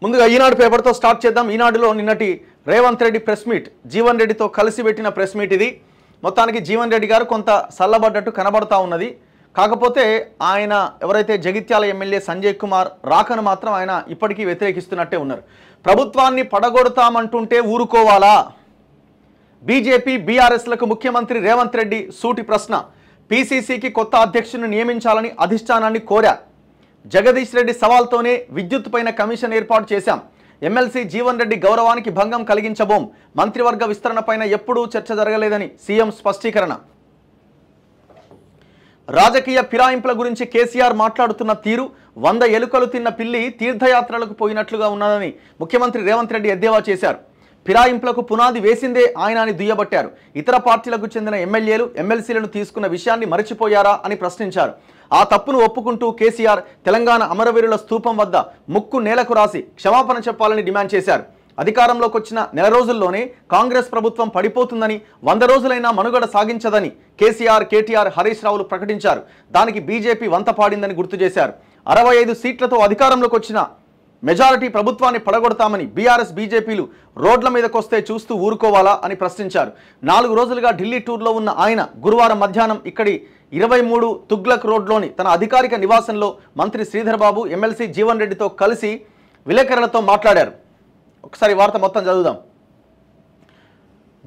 ముందుగా ఈనాడు పేపర్తో స్టార్ట్ చేద్దాం. ఈనాడులో నిన్నటి రేవంత్ రెడ్డి ప్రెస్ మీట్, జీవన్ రెడ్డితో కలిసి పెట్టిన ప్రెస్ మీట్ ఇది. మొత్తానికి జీవన్ రెడ్డి గారు కొంత సల్లబడ్డట్టు కనబడతా ఉన్నది. కాకపోతే ఆయన ఎవరైతే జగిత్యాల ఎమ్మెల్యే సంజయ్ కుమార్ రాకను మాత్రం ఆయన ఇప్పటికీ వ్యతిరేకిస్తున్నట్టే ఉన్నారు. ప్రభుత్వాన్ని పడగొడతామంటుంటే ఊరుకోవాలా? బీజేపీ బీఆర్ఎస్లకు ముఖ్యమంత్రి రేవంత్ రెడ్డి సూటి ప్రశ్న. పీసీసీకి కొత్త అధ్యక్షుడిని నియమించాలని అధిష్టానాన్ని కోరా. జగదీష్ రెడ్డి సవాల్తోనే విద్యుత్ పైన కమిషన్ ఏర్పాటు చేశాం. ఎమ్మెల్సీ జీవన్ రెడ్డి గౌరవానికి భంగం కలిగించబోం. మంత్రివర్గ విస్తరణ పైన ఎప్పుడూ చర్చ జరగలేదని సీఎం స్పష్టీకరణ. రాజకీయ ఫిరాయింపుల గురించి కేసీఆర్ మాట్లాడుతున్న తీరు 100 ఎలుకలు తిన్న పిల్లి తీర్థయాత్రలకు పోయినట్లుగా ఉన్నదని ముఖ్యమంత్రి రేవంత్ రెడ్డి ఎద్దేవా చేశారు. ఫిరాయింపులకు పునాది వేసిందే ఆయన అని దుయ్యబట్టారు. ఇతర పార్టీలకు చెందిన ఎమ్మెల్యేలు ఎమ్మెల్సీలను తీసుకున్న విషయాన్ని మరచిపోయారా అని ప్రశ్నించారు. ఆ తప్పును ఒప్పుకుంటూ కేసీఆర్ తెలంగాణ అమరవీరుల స్తూపం వద్ద ముక్కు నేలకు రాసి క్షమాపణ చెప్పాలని డిమాండ్ చేశారు. అధికారంలోకి వచ్చిన నెల రోజుల్లోనే కాంగ్రెస్ ప్రభుత్వం పడిపోతుందని, 100 రోజులైనా మనుగడ సాగించదని కేసీఆర్, కేటీఆర్, హరీష్ రావులు ప్రకటించారు. దానికి బీజేపీ వంత పాడిందని గుర్తు చేశారు. 65 సీట్లతో అధికారంలోకి వచ్చిన మెజారిటీ ప్రభుత్వాన్ని పడగొడతామని బీఆర్ఎస్, బీజేపీలు రోడ్ల మీదకొస్తే చూస్తూ ఊరుకోవాలా అని ప్రశ్నించారు. 4 రోజులుగా ఢిల్లీ టూర్లో ఉన్న ఆయన గురువారం మధ్యాహ్నం ఇక్కడి 23 తుగ్లక్ రోడ్లోని తన అధికారిక నివాసంలో మంత్రి శ్రీధర్ బాబు, ఎమ్మెల్సీ జీవన్ రెడ్డితో కలిసి విలేకరులతో మాట్లాడారు. ఒకసారి వార్త మొత్తం చదువుదాం.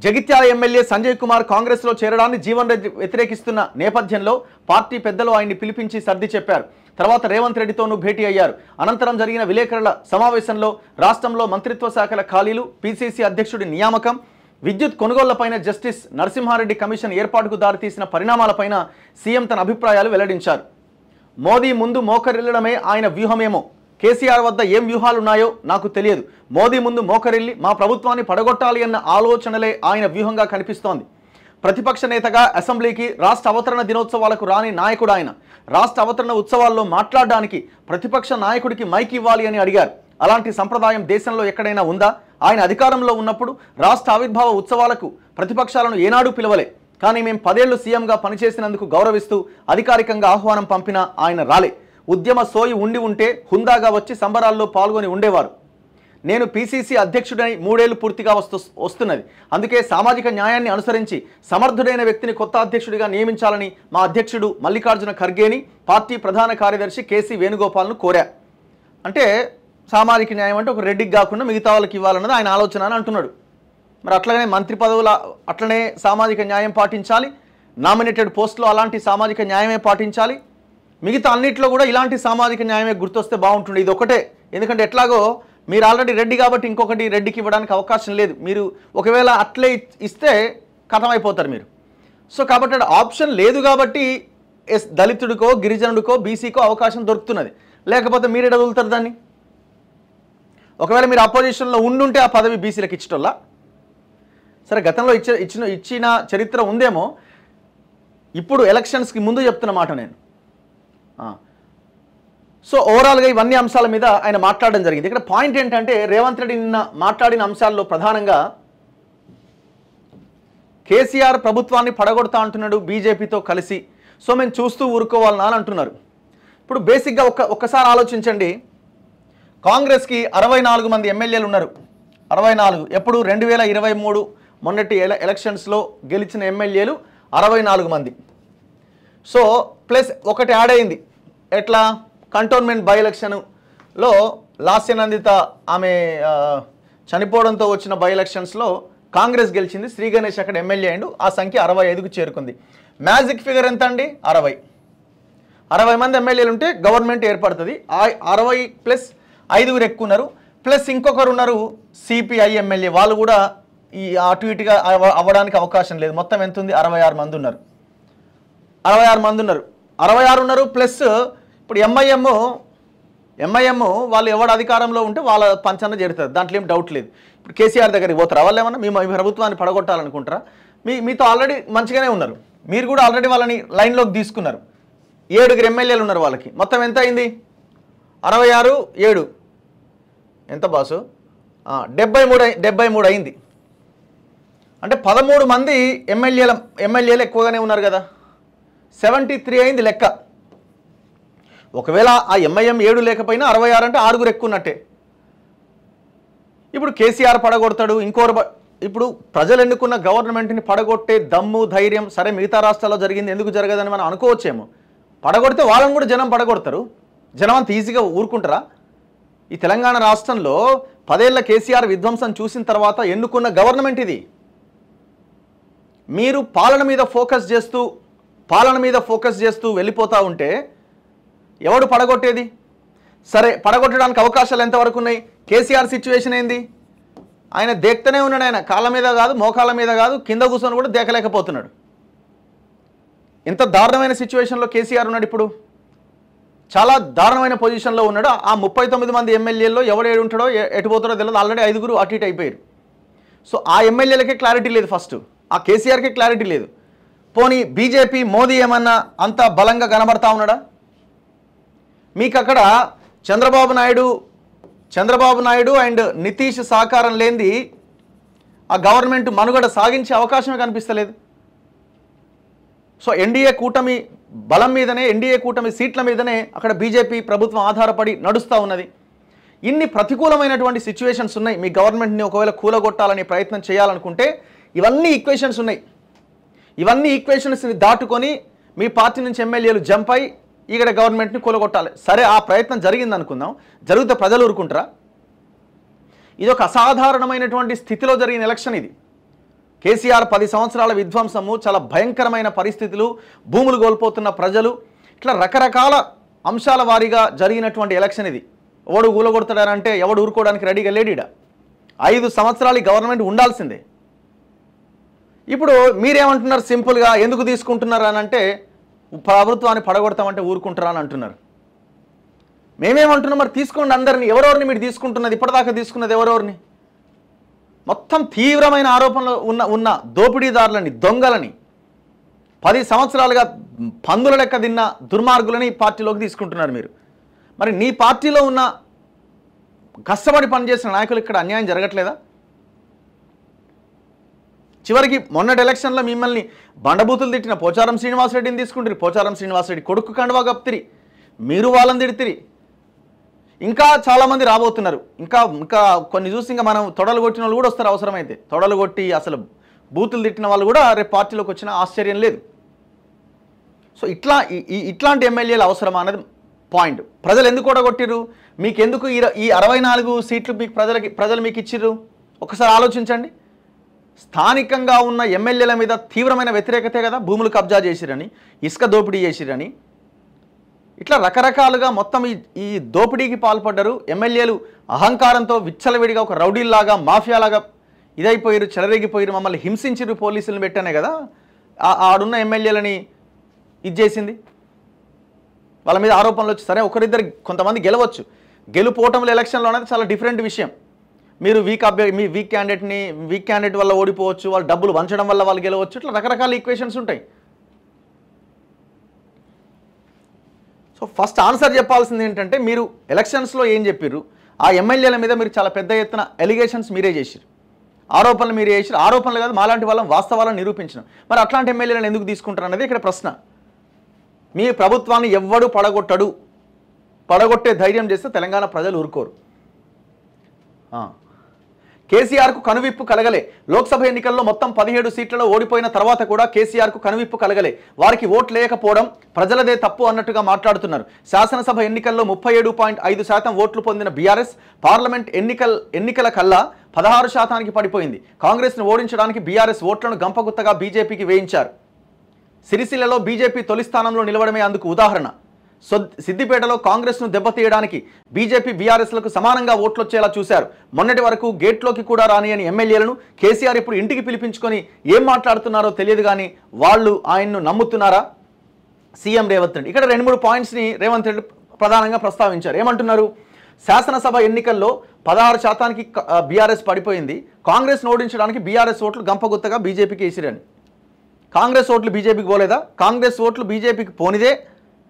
జగిత్యాల ఎమ్మెల్యే సంజయ్ కుమార్ కాంగ్రెస్లో చేరడాన్ని జీవన్ రెడ్డి వ్యతిరేకిస్తున్న నేపథ్యంలో పార్టీ పెద్దలు ఆయన్ని పిలిపించి సర్ది చెప్పారు. తర్వాత రేవంత్ రెడ్డితోనూ భేటీ అయ్యారు. అనంతరం జరిగిన విలేకరుల సమావేశంలో రాష్ట్రంలో మంత్రిత్వ శాఖల ఖాళీలు, పీసీసీ అధ్యక్షుడి నియామకం, విద్యుత్ కొనుగోళ్లపైన జస్టిస్ నరసింహారెడ్డి కమిషన్ ఏర్పాటుకు దారితీసిన పరిణామాలపైన సీఎం తన అభిప్రాయాలు వెల్లడించారు. మోదీ ముందు మోకరిల్లడమే ఆయన వ్యూహమేమో. కేసీఆర్ వద్ద ఏం వ్యూహాలున్నాయో నాకు తెలియదు. మోదీ ముందు మోకరిల్లి మా ప్రభుత్వాన్ని పడగొట్టాలి అన్న ఆలోచనలే ఆయన వ్యూహంగా కనిపిస్తోంది. ప్రతిపక్ష నేతగా అసెంబ్లీకి, రాష్ట్ర అవతరణ దినోత్సవాలకు రాని నాయకుడు ఆయన. రాష్ట్ర అవతరణ ఉత్సవాల్లో మాట్లాడడానికి ప్రతిపక్ష నాయకుడికి మైక్ ఇవ్వాలి అని అడిగారు. అలాంటి సంప్రదాయం దేశంలో ఎక్కడైనా ఉందా? ఆయన అధికారంలో ఉన్నప్పుడు రాష్ట్ర ఆవిర్భావ ఉత్సవాలకు ప్రతిపక్షాలను ఏనాడూ పిలవలే. కానీ మేము 10 ఏళ్లు సీఎంగా పనిచేసినందుకు గౌరవిస్తూ అధికారికంగా ఆహ్వానం పంపినా ఆయన రాలే. ఉద్యమ సోయి ఉండి ఉంటే హుందాగా వచ్చి సంబరాల్లో పాల్గొని ఉండేవారు. నేను పీసీసీ అధ్యక్షుడని 3 ఏళ్లు పూర్తిగా వస్తున్నది. అందుకే సామాజిక న్యాయాన్ని అనుసరించి సమర్థుడైన వ్యక్తిని కొత్త అధ్యక్షుడిగా నియమించాలని మా అధ్యక్షుడు మల్లికార్జున ఖర్గేని, పార్టీ ప్రధాన కార్యదర్శి కేసీ వేణుగోపాల్ను కోరా. అంటే సామాజిక న్యాయం అంటే ఒక రెడ్డికి కాకుండా మిగతా వాళ్ళకి ఇవ్వాలన్నది ఆయన ఆలోచన అని అంటున్నాడు. మరి అట్లనే మంత్రి పదవుల అట్లనే సామాజిక న్యాయం పాటించాలి. నామినేటెడ్ పోస్టులో అలాంటి సామాజిక న్యాయమే పాటించాలి. మిగతా అన్నింటిలో కూడా ఇలాంటి సామాజిక న్యాయమే గుర్తొస్తే బాగుంటుంది. ఇది ఒకటే. ఎందుకంటే ఎట్లాగో మీరు ఆల్రెడీ రెడ్డి కాబట్టి ఇంకొకటి రెడ్డికి ఇవ్వడానికి అవకాశం లేదు. మీరు ఒకవేళ అట్లే ఇస్తే కథమైపోతారు మీరు. సో కాబట్టి ఆప్షన్ లేదు కాబట్టి దళితుడికో, గిరిజనుడికో, బీసీకో అవకాశం దొరుకుతున్నది. లేకపోతే మీరు ఎడ వదులుతారు దాన్ని? ఒకవేళ మీరు అపోజిషన్లో ఉండుంటే ఆ పదవి బీసీలకు ఇచ్చటోళ్ళ? సరే, గతంలో ఇచ్చిన చరిత్ర ఉందేమో. ఇప్పుడు ఎలక్షన్స్కి ముందు చెప్తున్న మాట నేను. సో ఓవరాల్గా ఇవన్నీ అంశాల మీద ఆయన మాట్లాడడం జరిగింది. ఇక్కడ పాయింట్ ఏంటంటే రేవంత్ రెడ్డి నిన్న మాట్లాడిన అంశాల్లో ప్రధానంగా కేసీఆర్ ప్రభుత్వాన్ని పడగొడతా అంటున్నాడు బీజేపీతో కలిసి. సో మేము చూస్తూ ఊరుకోవాలనా అని అంటున్నారు. ఇప్పుడు బేసిక్గా ఒక్కసారి ఆలోచించండి. కాంగ్రెస్కి 64 మంది ఎమ్మెల్యేలు ఉన్నారు. 64 ఎప్పుడు 2023 మొన్నటి ఎలక్షన్స్లో గెలిచిన ఎమ్మెల్యేలు 64 మంది. సో ప్లస్ ఒకటి యాడ్ అయింది. ఎట్లా? కంటోన్మెంట్ బై ఎలక్షన్లో లాస్యనందిత ఆమె చనిపోవడంతో వచ్చిన బై ఎలక్షన్స్లో కాంగ్రెస్ గెలిచింది. శ్రీ గణేష్ అక్కడ ఎమ్మెల్యే అయిండు. ఆ సంఖ్య 65కు చేరుకుంది. మ్యాజిక్ ఫిగర్ ఎంత అండి? 60 మంది ఎమ్మెల్యేలు ఉంటే గవర్నమెంట్ ఏర్పడుతుంది. 60 ప్లస్ 5 ఎక్కున్నారు. ప్లస్ ఇంకొకరు ఉన్నారు సిపిఐ ఎమ్మెల్యే. వాళ్ళు కూడా ఈ అటు ఇటుగా అవ్వడానికి అవకాశం లేదు. మొత్తం ఎంత ఉంది? 66 మంది ఉన్నారు. 66 ఉన్నారు. ప్లస్ ఇప్పుడు ఎంఐఎం వాళ్ళు ఎవడు అధికారంలో ఉంటే వాళ్ళ పంచన చేరుతారు. దాంట్లో ఏం డౌట్ లేదు. ఇప్పుడు కేసీఆర్ దగ్గరికి పోతారా? వాళ్ళు ఏమన్నా మీ ప్రభుత్వాన్ని పడగొట్టాలనుకుంటారా? మీతో ఆల్రెడీ మంచిగానే ఉన్నారు. మీరు కూడా ఆల్రెడీ వాళ్ళని లైన్లోకి తీసుకున్నారు. 7 ఎమ్మెల్యేలు ఉన్నారు. వాళ్ళకి మొత్తం ఎంత అయింది? 66, 7 ఎంత బాసు? 73 అయింది. అంటే 13 మంది ఎమ్మెల్యేలు ఎక్కువగానే ఉన్నారు కదా. 73 అయింది లెక్క. ఒకవేళ ఆ ఎంఐఎం 7 లేకపోయినా 66 అంటే 6 ఎక్కువ ఉన్నట్టే. ఇప్పుడు కేసీఆర్ పడగొడతాడు, ఇప్పుడు ప్రజలు ఎన్నుకున్న గవర్నమెంట్ని పడగొట్టే దమ్ము ధైర్యం సరే మిగతా రాష్ట్రాల్లో జరిగింది ఎందుకు జరగదని మనం అనుకోవచ్చేమో. పడగొడితే వాళ్ళని కూడా జనం పడగొడతారు. జనం అంత ఈజీగా ఊరుకుంటారా? ఈ తెలంగాణ రాష్ట్రంలో 10 ఏళ్ల కేసీఆర్ విధ్వంసం చూసిన తర్వాత ఎన్నుకున్న గవర్నమెంట్ ఇది. మీరు పాలన మీద ఫోకస్ చేస్తూ వెళ్ళిపోతూ ఉంటే ఎవడు పడగొట్టేది? సరే పడగొట్టడానికి అవకాశాలు ఎంతవరకు ఉన్నాయి? కేసీఆర్ సిచ్యువేషన్ ఏంది? ఆయన దేక్తూనే ఉన్నాడు. ఆయన కాళ్ళ మీద కాదు, మోకాళ్ళ మీద కాదు, కింద కూర్చొని కూడా దేకలేకపోతున్నాడు. ఇంత దారుణమైన సిచ్యువేషన్లో కేసీఆర్ ఉన్నాడు. ఇప్పుడు చాలా దారుణమైన పొజిషన్లో ఉన్నాడు. ఆ 39 మంది ఎమ్మెల్యేల్లో ఎవడేడు ఉంటాడో ఎటు పోతాడో తెలియదు. ఆల్రెడీ 5 అటు ఇటు అయిపోయారు. సో ఆ ఎమ్మెల్యేలకే క్లారిటీ లేదు, ఫస్ట్ ఆ కేసీఆర్కే క్లారిటీ లేదు. పోనీ బీజేపీ మోదీ ఏమన్నా అంత బలంగా కనబడతా ఉన్నాడా? మీకు అక్కడ చంద్రబాబు నాయుడు అండ్ నితీష్ సహకారం లేనిది ఆ గవర్నమెంట్ మనుగడ సాగించే అవకాశమే కనిపిస్తలేదు. సో ఎన్డీఏ కూటమి బలం మీదనే, ఎన్డీఏ కూటమి సీట్ల మీదనే అక్కడ బీజేపీ ప్రభుత్వం ఆధారపడి నడుస్తూ ఉన్నది. ఇన్ని ప్రతికూలమైనటువంటి సిచ్యువేషన్స్ ఉన్నాయి. మీ గవర్నమెంట్ని ఒకవేళ కూలగొట్టాలని ప్రయత్నం చేయాలనుకుంటే ఇవన్నీ ఈక్వేషన్స్ ఉన్నాయి. ఇవన్నీ ఈక్వేషన్స్ని దాటుకొని మీ పార్టీ నుంచి ఎమ్మెల్యేలు జంప్ అయి ఇక్కడ గవర్నమెంట్ని కూలగొట్టాలి. సరే ఆ ప్రయత్నం జరిగింది అనుకుందాం, జరిగితే ప్రజలు ఊరుకుంటారా? ఇది ఒక అసాధారణమైనటువంటి స్థితిలో జరిగిన ఎలక్షన్ ఇది. కేసీఆర్ 10 సంవత్సరాల విధ్వంసము, చాలా భయంకరమైన పరిస్థితులు, భూములు కోల్పోతున్న ప్రజలు, ఇట్లా రకరకాల అంశాల వారీగా జరిగినటువంటి ఎలక్షన్ ఇది. ఎవడు కూలగొడతాడంటే ఎవడు ఊరుకోవడానికి రెడీగా లేడీడా. 5 సంవత్సరాలు ఈ గవర్నమెంట్ ఉండాల్సిందే. ఇప్పుడు మీరేమంటున్నారు? సింపుల్గా ఎందుకు తీసుకుంటున్నారు అని అంటే ప్రభుత్వాన్ని పడగొడతామంటే ఊరుకుంటారా అని అంటున్నారు. మేమేమంటున్నాం? మరి తీసుకోండి అందరినీ. ఎవరెవరిని మీరు తీసుకుంటున్నది? ఇప్పటిదాకా తీసుకున్నది ఎవరెవరిని? మొత్తం తీవ్రమైన ఆరోపణలు ఉన్న దోపిడీదారులని, దొంగలని, 10 సంవత్సరాలుగా పందుల లెక్క తిన్న దుర్మార్గులని పార్టీలోకి తీసుకుంటున్నారు మీరు. మరి నీ పార్టీలో ఉన్న కష్టపడి పనిచేసిన నాయకులు ఇక్కడ అన్యాయం జరగట్లేదా? చివరికి మొన్నటి ఎలక్షన్లో మిమ్మల్ని బండబూతులు తిట్టిన పోచారం శ్రీనివాసరెడ్డిని తీసుకుంటారు. పోచారం శ్రీనివాసరెడ్డి కొడుకు కండువా కప్తిరి, మీరు వాళ్ళని తిడితిరి. ఇంకా చాలామంది రాబోతున్నారు. ఇంకా కొన్ని చూసి ఇంకా మనం తొడలు కొట్టిన వాళ్ళు కూడా వస్తారు. అవసరమైతే తొడలు కొట్టి అసలు బూతులు తిట్టిన వాళ్ళు కూడా రేపు పార్టీలోకి వచ్చిన ఆశ్చర్యం లేదు. సో ఇట్లాంటి ఎమ్మెల్యేలు అవసరమా అనేది పాయింట్. ప్రజలు ఎందుకు కూడా కొట్టిర్రు? మీకెందుకు ఈ 64 సీట్లు మీకు ప్రజలు మీకు ఇచ్చిర్రు? ఒకసారి ఆలోచించండి. స్థానికంగా ఉన్న ఎమ్మెల్యేల మీద తీవ్రమైన వ్యతిరేకతే కదా. భూములు కబ్జా చేసిరని, ఇసుక దోపిడీ చేసిరని, ఇట్లా రకరకాలుగా మొత్తం ఈ దోపిడీకి పాల్పడ్డారు. ఎమ్మెల్యేలు అహంకారంతో విచ్చలవిడిగా ఒక రౌడీల్లాగా, మాఫియాలాగా ఇదైపోయారు, చెలరేగిపోయారు. మమ్మల్ని హింసించారు, పోలీసులను పెట్టానే కదా ఆడున్న ఎమ్మెల్యేలని ఇది చేసింది. వాళ్ళ మీద ఆరోపణలు వచ్చి సరే ఒకరిద్దరు కొంతమంది గెలవచ్చు. గెలుపోవటంలో ఎలక్షన్లో అనేది చాలా డిఫరెంట్ విషయం. మీరు మీ వీక్ క్యాండిడేట్ వల్ల ఓడిపోవచ్చు, వాళ్ళు డబ్బులు వంచడం వల్ల వాళ్ళు గెలవచ్చు. ఇట్లా రకరకాల ఈక్వేషన్స్ ఉంటాయి. సో ఫస్ట్ ఆన్సర్ చెప్పాల్సింది ఏంటంటే మీరు ఎలక్షన్స్లో ఏం చెప్పారు? ఆ ఎమ్మెల్యేల మీద మీరు చాలా పెద్ద ఎత్తున ఎలిగేషన్స్ మీరే చేసిరు, ఆరోపణలు మీరే చేసిరు. ఆరోపణలు కాదు, మాలాంటి వాళ్ళం వాస్తవాలను నిరూపించడం. మరి అట్లాంటి ఎమ్మెల్యేలను ఎందుకు తీసుకుంటారు అనేది ఇక్కడ ప్రశ్న. మీ ప్రభుత్వాన్ని ఎవ్వడు పడగొట్టే ధైర్యం చేస్తే తెలంగాణ ప్రజలు ఊరుకోరు. కేసీఆర్కు కనువిప్పు కలగలే. లోక్సభ ఎన్నికల్లో మొత్తం 17 సీట్లలో ఓడిపోయిన తర్వాత కూడా కేసీఆర్కు కనువిప్పు కలగలే. వారికి ఓట్లు లేకపోవడం ప్రజలదే తప్పు అన్నట్టుగా మాట్లాడుతున్నారు. శాసనసభ ఎన్నికల్లో 37.5% ఓట్లు పొందిన బీఆర్ఎస్ పార్లమెంట్ ఎన్నికల కల్లా 16% పడిపోయింది. కాంగ్రెస్ను ఓడించడానికి బీఆర్ఎస్ ఓట్లను గంపగుత్తగా బీజేపీకి వేయించారు. సిరిసిల్లలో బీజేపీ తొలి స్థానంలో నిలవడమే అందుకు ఉదాహరణ. సిద్దిపేటలో కాంగ్రెస్ను దెబ్బతీయడానికి బీజేపీ బీఆర్ఎస్లకు సమానంగా ఓట్లొచ్చేలా చూశారు. మొన్నటి వరకు గేట్లోకి కూడా రానియని ఎమ్మెల్యేలను కేసీఆర్ ఇప్పుడు ఇంటికి పిలిపించుకొని ఏం మాట్లాడుతున్నారో తెలియదు కానీ వాళ్ళు ఆయన్ను నమ్ముతున్నారా? సీఎం రేవంత్ రెడ్డి ఇక్కడ 2-3 పాయింట్స్ని రేవంత్ రెడ్డి ప్రధానంగా ప్రస్తావించారు. ఏమంటున్నారు? శాసనసభ ఎన్నికల్లో 16%కి బీఆర్ఎస్ పడిపోయింది. కాంగ్రెస్ను ఓడించడానికి బీఆర్ఎస్ ఓట్లు గంపగుత్తగా బీజేపీకి వేసిరని. కాంగ్రెస్ ఓట్లు బీజేపీకి పోలేదా? కాంగ్రెస్ ఓట్లు బీజేపీకి పోనిదే.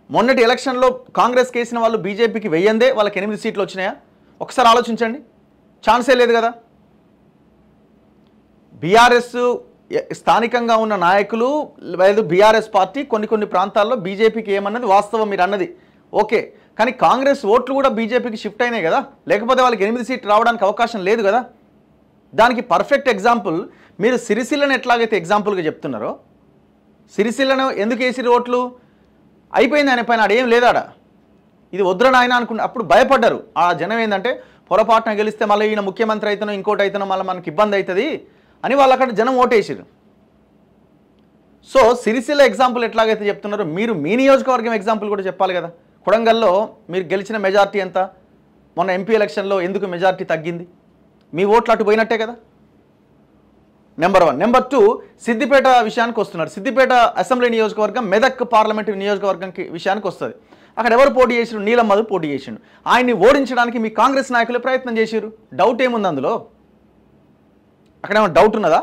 మొన్నటి ఎలక్షన్లో కాంగ్రెస్కి వేసిన వాళ్ళు బీజేపీకి వెయ్యందే వాళ్ళకి 8 సీట్లు వచ్చినాయా? ఒకసారి ఆలోచించండి. ఛాన్సే లేదు కదా. బీఆర్ఎస్ స్థానికంగా ఉన్న నాయకులు లేదు, బీఆర్ఎస్ పార్టీ కొన్ని ప్రాంతాల్లో బీజేపీకి ఏమన్నది వాస్తవం మీరు అన్నది ఓకే. కానీ కాంగ్రెస్ ఓట్లు కూడా బీజేపీకి షిఫ్ట్ అయినాయి కదా. లేకపోతే వాళ్ళకి 8 సీట్లు రావడానికి అవకాశం లేదు కదా. దానికి పర్ఫెక్ట్ ఎగ్జాంపుల్ మీరు సిరిసిల్లను ఎట్లాగైతే ఎగ్జాంపుల్గా చెప్తున్నారో, సిరిసిల్లను ఎందుకు వేసిరు ఓట్లు, అయిపోయింది ఆయన పైన ఆడేం లేదాడ, ఇది వద్దురా నాయన అనుకున్న అప్పుడు భయపడ్డారు ఆ జనం. ఏంటంటే పొరపాటున గెలిస్తే మళ్ళీ ఈయన ముఖ్యమంత్రి అయితేనో ఇంకోటి అయితేనో మళ్ళీ మనకి ఇబ్బంది అవుతుంది అని వాళ్ళు అక్కడ జనం ఓటేసారు. సో సిరిసిల్ల ఎగ్జాంపుల్ ఎట్లాగైతే చెప్తున్నారో మీరు మీ నియోజకవర్గం ఎగ్జాంపుల్ కూడా చెప్పాలి కదా. కొడంగల్లో మీరు గెలిచిన మెజార్టీ ఎంత, మొన్న ఎంపీ ఎలక్షన్లో ఎందుకు మెజార్టీ తగ్గింది, మీ ఓట్లు అటు పోయినట్టే కదా. నెంబర్ 1. నెంబర్ 2, సిద్దిపేట విషయానికి వస్తున్నారు. సిద్దిపేట అసెంబ్లీ నియోజకవర్గం మెదక్ పార్లమెంటు నియోజకవర్గంకి విషయానికి వస్తుంది. అక్కడ ఎవరు పోటీ చేసారు, నీలం మధు పోటీ చేసిండు. ఆయన్ని ఓడించడానికి మీ కాంగ్రెస్ నాయకులు ప్రయత్నం చేశారు. డౌట్ ఏముంది అందులో, అక్కడ ఏమైనా డౌట్ ఉన్నదా?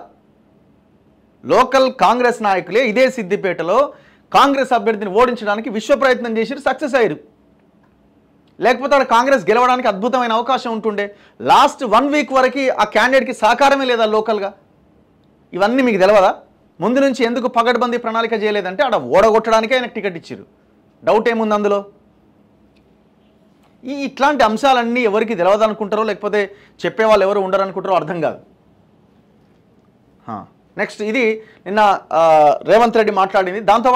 లోకల్ కాంగ్రెస్ నాయకులే ఇదే సిద్దిపేటలో కాంగ్రెస్ అభ్యర్థిని ఓడించడానికి విశ్వ ప్రయత్నం చేశారు, సక్సెస్ అయ్యారు. లేకపోతే అక్కడ కాంగ్రెస్ గెలవడానికి అద్భుతమైన అవకాశం ఉంటుండే. లాస్ట్ 1 వీక్ వరకు ఆ క్యాండిడేట్కి సహకారమే లేదా లోకల్గా. ఇవన్నీ మీకు తెలియదా? ముందు నుంచి ఎందుకు పగడ్బందీ ప్రణాళిక చేయలేదంటే అక్కడ ఓడగొట్టడానికే ఆయనకు టికెట్ ఇచ్చారు. డౌట్ ఏముంది అందులో? ఇట్లాంటి అంశాలన్నీ ఎవరికి తెలియదు అనుకుంటారో, లేకపోతే చెప్పేవాళ్ళు ఎవరు ఉండరు అనుకుంటారో అర్థం కాదు. నెక్స్ట్, ఇది నిన్న రేవంత్ రెడ్డి మాట్లాడింది. దాంతో